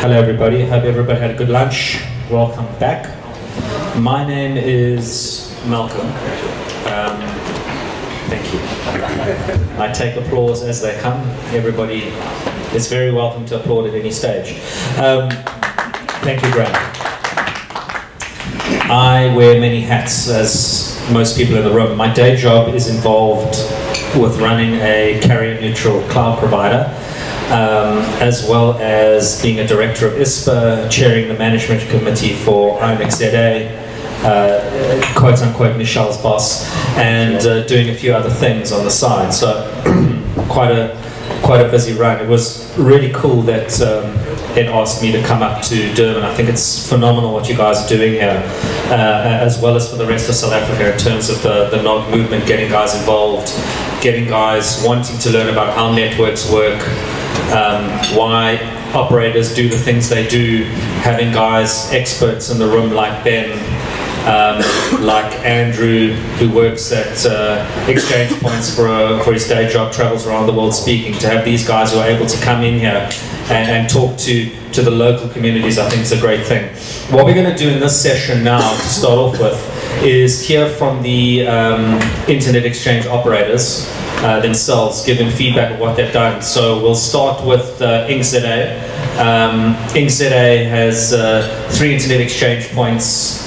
Hello everybody, hope everybody had a good lunch. Welcome back. My name is Malcolm. Thank you. I take applause as they come. Everybody is very welcome to applaud at any stage. Thank you, Graham. I wear many hats, as most people in the room. My day job is involved with running a carrier-neutral cloud provider, as well as being a director of ISPA, chairing the management committee for INX-ZA, quote-unquote Michelle's boss, and doing a few other things on the side. So quite a busy run. It was really cool that it asked me to come up to Durban. I think it's phenomenal what you guys are doing here, as well as for the rest of South Africa in terms of the NOG movement, getting guys involved, getting guys wanting to learn about how networks work, why operators do the things they do, having guys, experts in the room like Ben, like Andrew, who works at exchange points for his day job, travels around the world speaking. To have these guys who are able to come in here and talk to the local communities, I think is a great thing. What we're going to do in this session now, to start off with, is hear from the internet exchange operators themselves, giving feedback of what they've done. So we'll start with INX-ZA. INX-ZA has 3 internet exchange points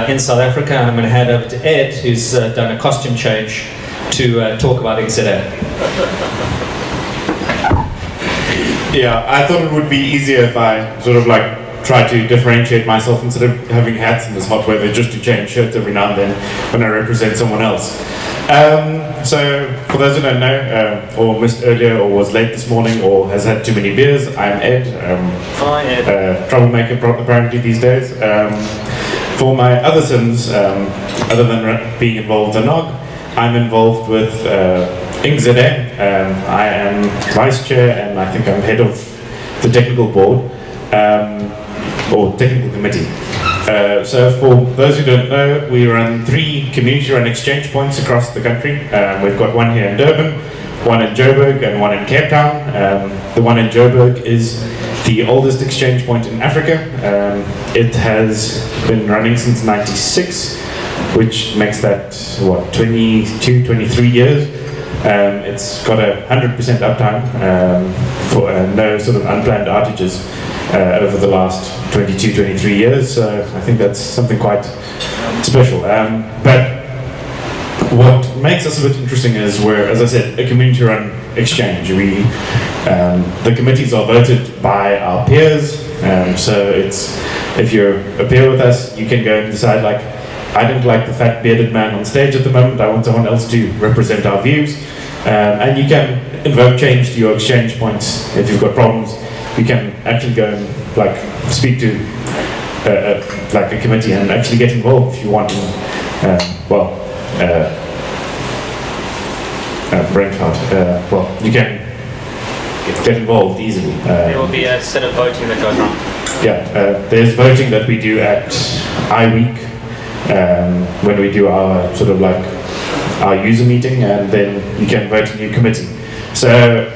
in South Africa, and I'm going to hand over to Ed, who's done a costume change, to talk about INX-ZA. Yeah, I thought it would be easier if I sort of like try to differentiate myself instead of having hats in this hot weather, just to change shirts every now and then when I represent someone else. So for those who don't know, or missed earlier, or was late this morning, or has had too many beers, I'm Ed. Hi, Ed. Troublemaker apparently these days. For my other sins, other than being involved in NOG, I'm involved with INX-ZA. I am vice chair, and I think I'm head of the technical board, or technical committee. So for those who don't know, we run 3 community-run exchange points across the country. We've got one here in Durban, one in Joburg, and one in Cape Town. The one in Joburg is the oldest exchange point in Africa. It has been running since '96, which makes that, what, 22, 23 years. It's got a 100% uptime for no sort of unplanned outages over the last 22, 23 years. So I think that's something quite special. But what makes us a bit interesting is we're, as I said, a community-run exchange. The committees are voted by our peers. So it's, if you're a peer with us, you can go and decide, like, I don't like the fat bearded man on stage at the moment, I want someone else to represent our views. And you can invoke change to your exchange points if you've got problems. You can actually go and like speak to like a committee and actually get involved if you want. Brain fart. Well, you can get involved easily. There will be a set of voting that goes on. Yeah, there's voting that we do at iWeek when we do our sort of like our user meeting, and then you can vote a new committee. So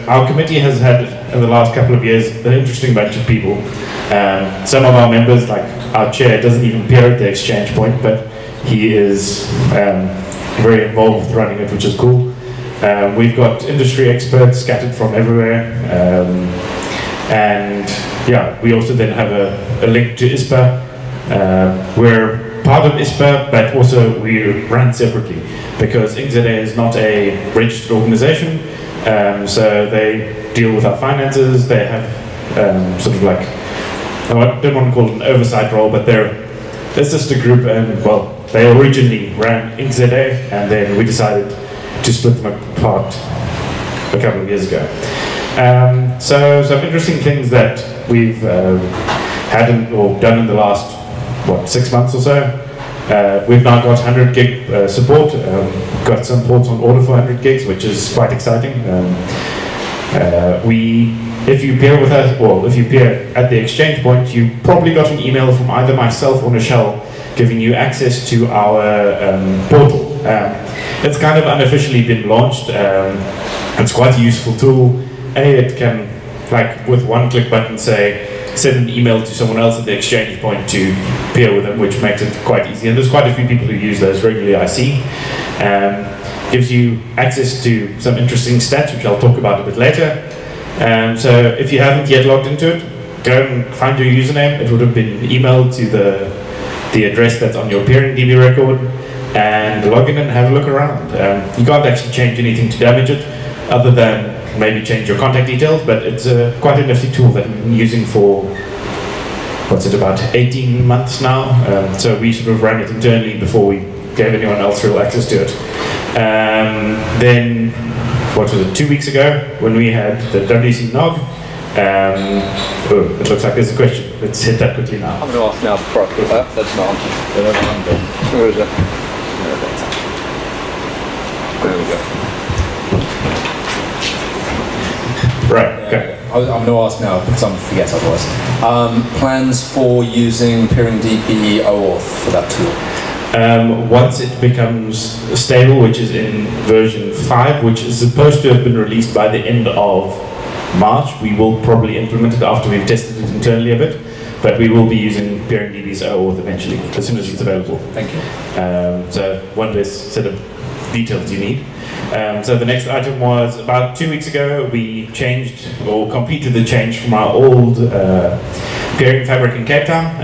our committee has had, in the last couple of years, an interesting bunch of people. Some of our members, like our chair, doesn't even appear at the exchange point, but he is very involved with running it, which is cool. We've got industry experts scattered from everywhere. And yeah, we also then have a link to ISPA. We're part of ISPA, but also we run separately, because INX-ZA is not a registered organization. So they deal with our finances. They have sort of like, I don't want to call it an oversight role, but it's just a group, and well, they originally ran INX-ZA, and then we decided to split them apart a couple of years ago. So some interesting things that we've had or done in the last, what, 6 months or so. We've now got 100 gig support. Got some ports on order for 100 gigs, which is quite exciting. If you peer with us, or if you peer at the exchange point, you probably got an email from either myself or Michelle giving you access to our portal. It's kind of unofficially been launched. It's quite a useful tool. It can, like, with one click button, say, send an email to someone else at the exchange point to peer with them, which makes it quite easy. And there's quite a few people who use those regularly, I see. Gives you access to some interesting stats, which I'll talk about a bit later. So if you haven't yet logged into it, go and find your username. It would have been emailed to the address that's on your peering DB record, and log in and have a look around. You can't actually change anything to damage it, other than maybe change your contact details, but it's quite a nifty tool that we've been using for, what's it, about 18 months now. So we sort of ran it internally before we gave anyone else real access to it. Then, what was it, 2 weeks ago, when we had the KZNNOG, oh, it looks like there's a question. Let's hit that quickly now. I'm going to ask now before I put that. That's not. Where is it? There we go. Right, okay. I'm going to ask now because I'm going to forget otherwise. Plans for using peering DB OAuth for that tool? Once it becomes stable, which is in version 5, which is supposed to have been released by the end of March, we will probably implement it after we've tested it internally a bit, but we will be using peering DB's OAuth eventually, as soon as it's available. Thank you. So one less set of details you need. So the next item was, about 2 weeks ago, we changed, or completed the change from our old peering fabric in Cape Town.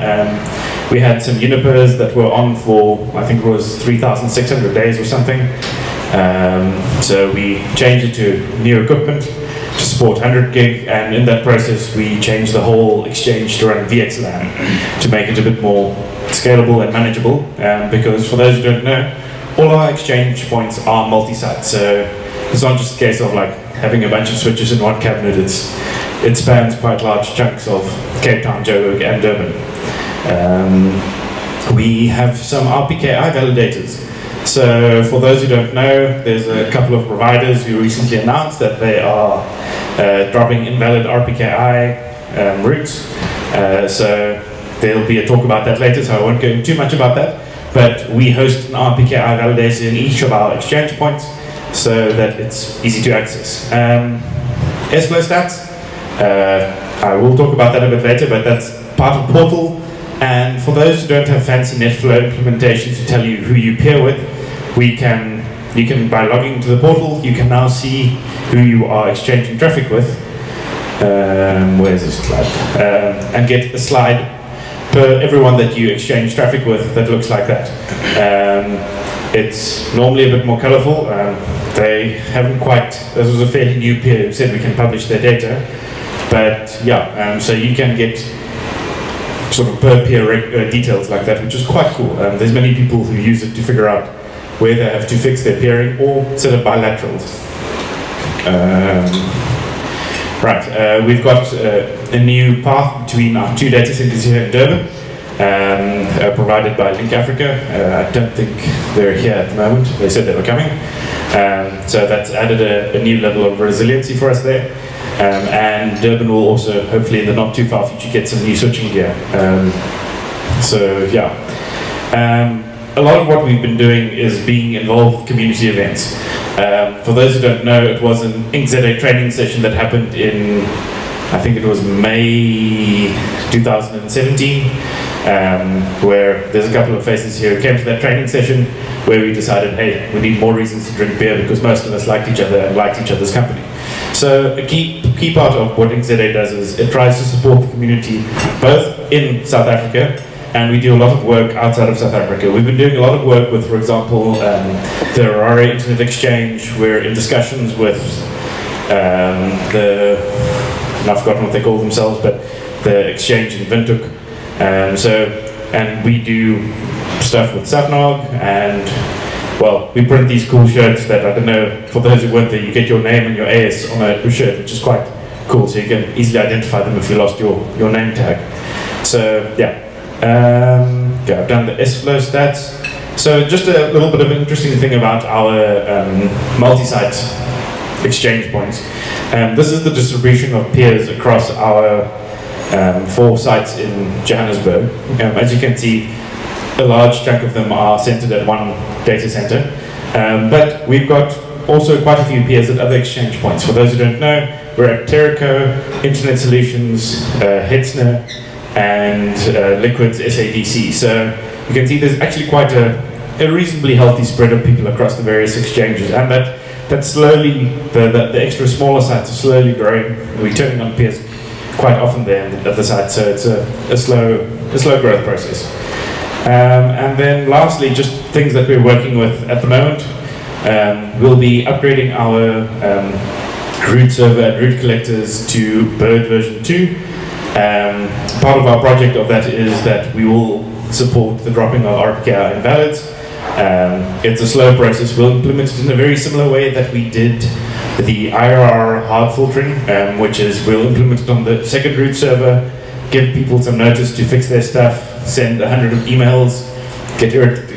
We had some Unipers that were on for, I think it was 3,600 days or something. So we changed it to new equipment to support 100 gig, and in that process we changed the whole exchange to run VXLAN to make it a bit more scalable and manageable, because for those who don't know, all our exchange points are multi-site, so it's not just a case of like having a bunch of switches in one cabinet. It spans quite large chunks of Cape Town, Joburg and Durban. We have some RPKI validators. So for those who don't know, there's a couple of providers who recently announced that they are dropping invalid RPKI routes. So there'll be a talk about that later, so I won't go into too much about that. But we host an RPKI validator in each of our exchange points so that it's easy to access. S-Flow stats, I will talk about that a bit later, but that's part of Portal. And for those who don't have fancy NetFlow implementations to tell you who you peer with, you can, by logging into the portal, you can now see who you are exchanging traffic with. Where's the slide? And get a slide per everyone that you exchange traffic with that looks like that. It's normally a bit more colorful. They haven't quite, this was a fairly new peer who said we can publish their data. But yeah, so you can get sort of per peer details like that, which is quite cool. There's many people who use it to figure out where they have to fix their peering or set up bilaterals. We've got a new path between our 2 data centers here in Durban, provided by Link Africa. I don't think they're here at the moment. They said they were coming. So that's added a new level of resiliency for us there. And Durban will also, hopefully in the not too far future, get some new switching gear. So yeah. A lot of what we've been doing is being involved with community events. For those who don't know, it was an INX-ZA training session that happened in, I think it was May 2017, where there's a couple of faces here who came to that training session where we decided, hey, we need more reasons to drink beer because most of us liked each other and liked each other's company. So a key part of what INX-ZA does is it tries to support the community both in South Africa, and we do a lot of work outside of South Africa. We've been doing a lot of work with, for example, the Harare Internet Exchange. We're in discussions with I've forgotten what they call themselves, but the exchange in Windhoek. And we do stuff with KZNNOG, and well, we print these cool shirts that, I don't know, for those who weren't there, you get your name and your AS on a shirt, which is quite cool, so you can easily identify them if you lost your name tag. So yeah. Okay, I've done the S-Flow stats. So just a little bit of an interesting thing about our multi-site exchange points. This is the distribution of peers across our 4 sites in Johannesburg. As you can see, a large chunk of them are centered at one data center. But we've got also quite a few peers at other exchange points. For those who don't know, we're at Terraco, Internet Solutions, Hetzner, and Liquids SADC. So you can see there's actually quite a reasonably healthy spread of people across the various exchanges, and that slowly, the extra smaller sites are slowly growing. We're turning on peers quite often there at the site, so it's a slow growth process. And then lastly, just things that we're working with at the moment. We'll be upgrading our root server and root collectors to Bird version 2. Part of our project of that is that we will support the dropping of RPKI invalids. It's a slow process. We'll implement it in a very similar way that we did the IRR hard filtering, which is we'll implement it on the second root server, give people some notice to fix their stuff, send 100 emails,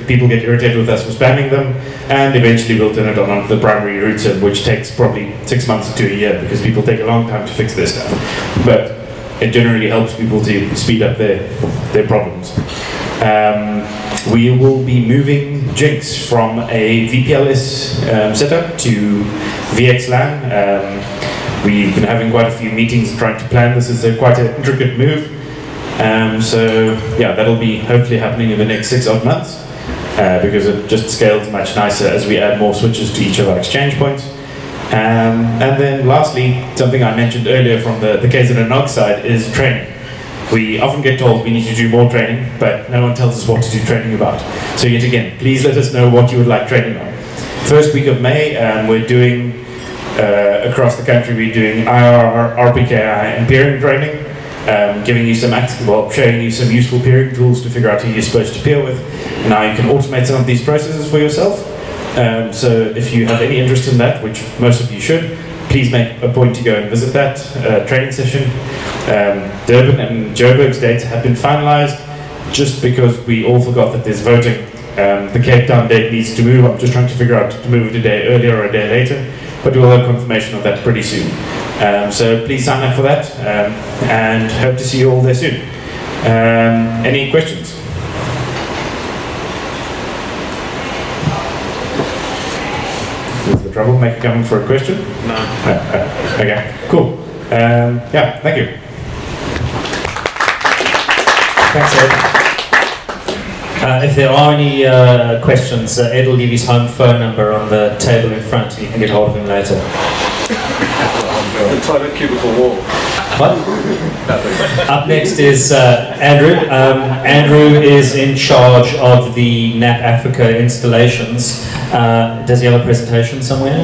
people get irritated with us for spamming them, and eventually we'll turn it on the primary root server, which takes probably 6 months to a year because people take a long time to fix their stuff. But it generally helps people to speed up their problems. We will be moving Jinx from a VPLS setup to VXLAN. We've been having quite a few meetings trying to plan this. It's quite an intricate move. So yeah, that'll be hopefully happening in the next 6 odd months because it just scales much nicer as we add more switches to each of our exchange points. And then lastly, something I mentioned earlier from the KZNNOG side is training. We often get told we need to do more training, but no one tells us what to do training about. So yet again, please let us know what you would like training on. First week of May, we're doing, across the country, we're doing IR, RPKI and peering training, giving you some showing you some useful peering tools to figure out who you're supposed to peer with, and how you can automate some of these processes for yourself. So if you have any interest in that, which most of you should, please make a point to go and visit that training session. Durban and Joburg's dates have been finalized just because we all forgot that there's voting. The Cape Town date needs to move. I'm just trying to figure out to move it a day earlier or a day later, but we'll have confirmation of that pretty soon. So please sign up for that, and hope to see you all there soon. Any questions? Is the troublemaker coming for a question? No. Okay, cool. Yeah, thank you. Thanks, Ed. If there are any questions, Ed will give his home phone number on the table in front, and you can get hold of him later. The toilet cubicle wall. What? Up next is Andrew. Andrew is in charge of the NAP Africa installations. Does he have a presentation somewhere?